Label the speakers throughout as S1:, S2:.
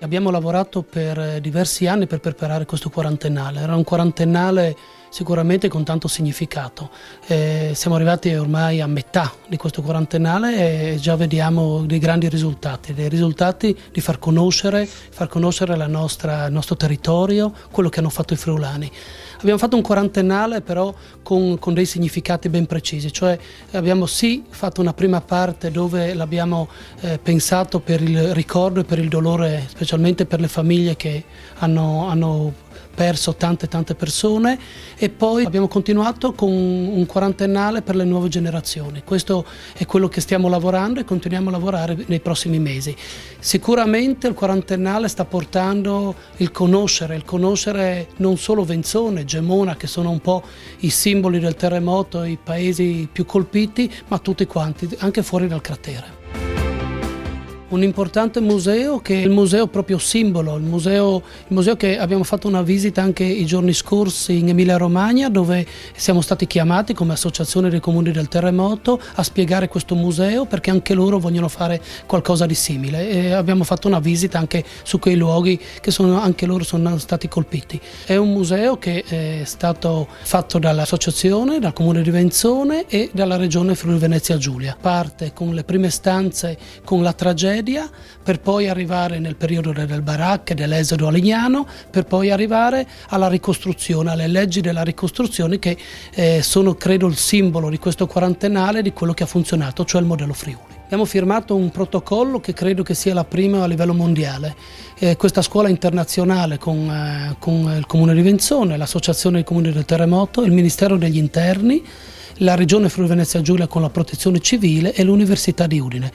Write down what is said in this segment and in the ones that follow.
S1: Abbiamo lavorato per diversi anni per preparare questo quarantennale. Era un quarantennale sicuramente con tanto significato. Siamo arrivati ormai a metà di questo quarantennale e già vediamo dei grandi risultati, di far conoscere il nostro territorio, quello che hanno fatto i friulani. Abbiamo fatto un quarantennale però con dei significati ben precisi, cioè abbiamo sì fatto una prima parte dove l'abbiamo pensato per il ricordo e per il dolore, specialmente per le famiglie che hanno perso tante persone, e poi abbiamo continuato con un quarantennale per le nuove generazioni. Questo è quello che stiamo lavorando e continuiamo a lavorare nei prossimi mesi. Sicuramente il quarantennale sta portando il conoscere non solo Venzone, Gemona, che sono un po' i simboli del terremoto, i paesi più colpiti, ma tutti quanti, anche fuori dal cratere. Un importante museo che è il museo proprio simbolo, il museo che abbiamo fatto una visita anche i giorni scorsi in Emilia Romagna, dove siamo stati chiamati come associazione dei comuni del terremoto a spiegare questo museo, perché anche loro vogliono fare qualcosa di simile, e abbiamo fatto una visita anche su quei luoghi che anche loro sono stati colpiti. È un museo che è stato fatto dall'associazione, dal comune di Venzone e dalla regione Friuli Venezia Giulia. Parte con le prime stanze con la tragedia, per poi arrivare nel periodo del baracche, dell'esodo a Lignano, per poi arrivare alla ricostruzione, alle leggi della ricostruzione che sono, credo, il simbolo di questo quarantennale, di quello che ha funzionato, cioè il modello Friuli. Abbiamo firmato un protocollo che credo che sia la prima a livello mondiale. Questa scuola internazionale con il Comune di Venzone, l'Associazione dei Comuni del Terremoto, il Ministero degli Interni, la Regione Friuli Venezia Giulia con la Protezione Civile e l'Università di Udine.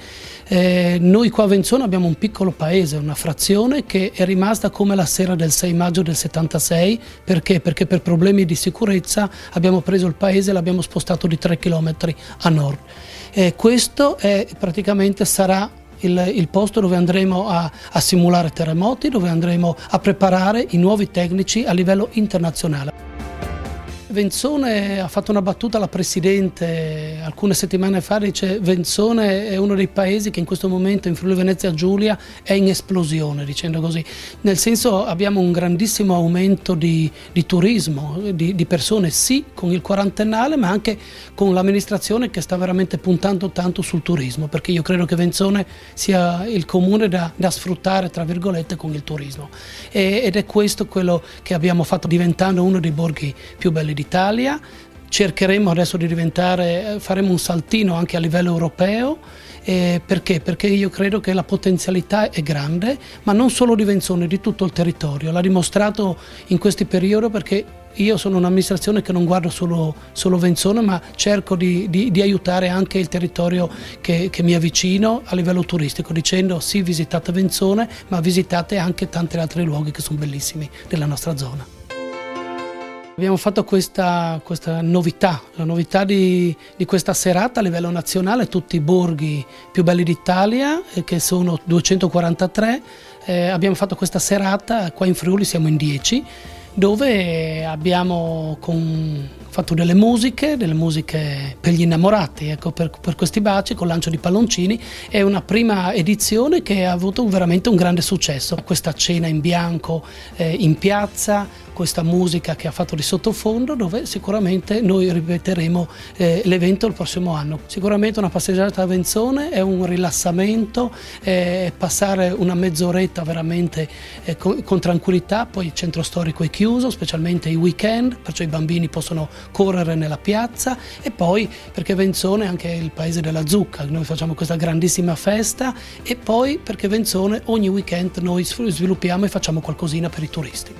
S1: Noi qua a Venzone abbiamo un piccolo paese, una frazione che è rimasta come la sera del 6 maggio del 76, perché? Perché per problemi di sicurezza abbiamo preso il paese e l'abbiamo spostato di 3 chilometri a nord. Questo praticamente sarà il posto dove andremo a simulare terremoti, dove andremo a preparare i nuovi tecnici a livello internazionale. Venzone ha fatto una battuta alla Presidente alcune settimane fa, dice: Venzone è uno dei paesi che in questo momento in Friuli Venezia Giulia è in esplosione, dicendo così. Nel senso, abbiamo un grandissimo aumento di turismo, di persone, sì con il quarantennale, ma anche con l'amministrazione che sta veramente puntando tanto sul turismo, perché io credo che Venzone sia il comune da sfruttare, tra virgolette, con il turismo. Ed è questo quello che abbiamo fatto, diventando uno dei borghi più belli d'Italia. Cercheremo adesso di faremo un saltino anche a livello europeo. Perché? Perché io credo che la potenzialità è grande, ma non solo di Venzone, di tutto il territorio. L'ha dimostrato in questi periodi, perché io sono un'amministrazione che non guardo solo Venzone, ma cerco di aiutare anche il territorio che mi è vicino a livello turistico, dicendo: sì, visitate Venzone, ma visitate anche tanti altri luoghi che sono bellissimi della nostra zona. Abbiamo fatto questa novità, la novità di questa serata a livello nazionale, tutti i borghi più belli d'Italia, che sono 243, abbiamo fatto questa serata, qua in Friuli siamo in 10, dove abbiamo fatto delle musiche per gli innamorati, ecco, per questi baci, con lancio di palloncini. È una prima edizione che ha avuto veramente un grande successo. Questa cena in bianco in piazza, questa musica che ha fatto di sottofondo, dove sicuramente noi ripeteremo l'evento il prossimo anno. Sicuramente una passeggiata a Venzone è un rilassamento, passare una mezz'oretta veramente con tranquillità. Poi il centro storico è chiuso, specialmente i weekend, perciò i bambini possono correre nella piazza, e poi perché Venzone è anche il paese della zucca, noi facciamo questa grandissima festa, e poi perché Venzone ogni weekend noi sviluppiamo e facciamo qualcosina per i turisti.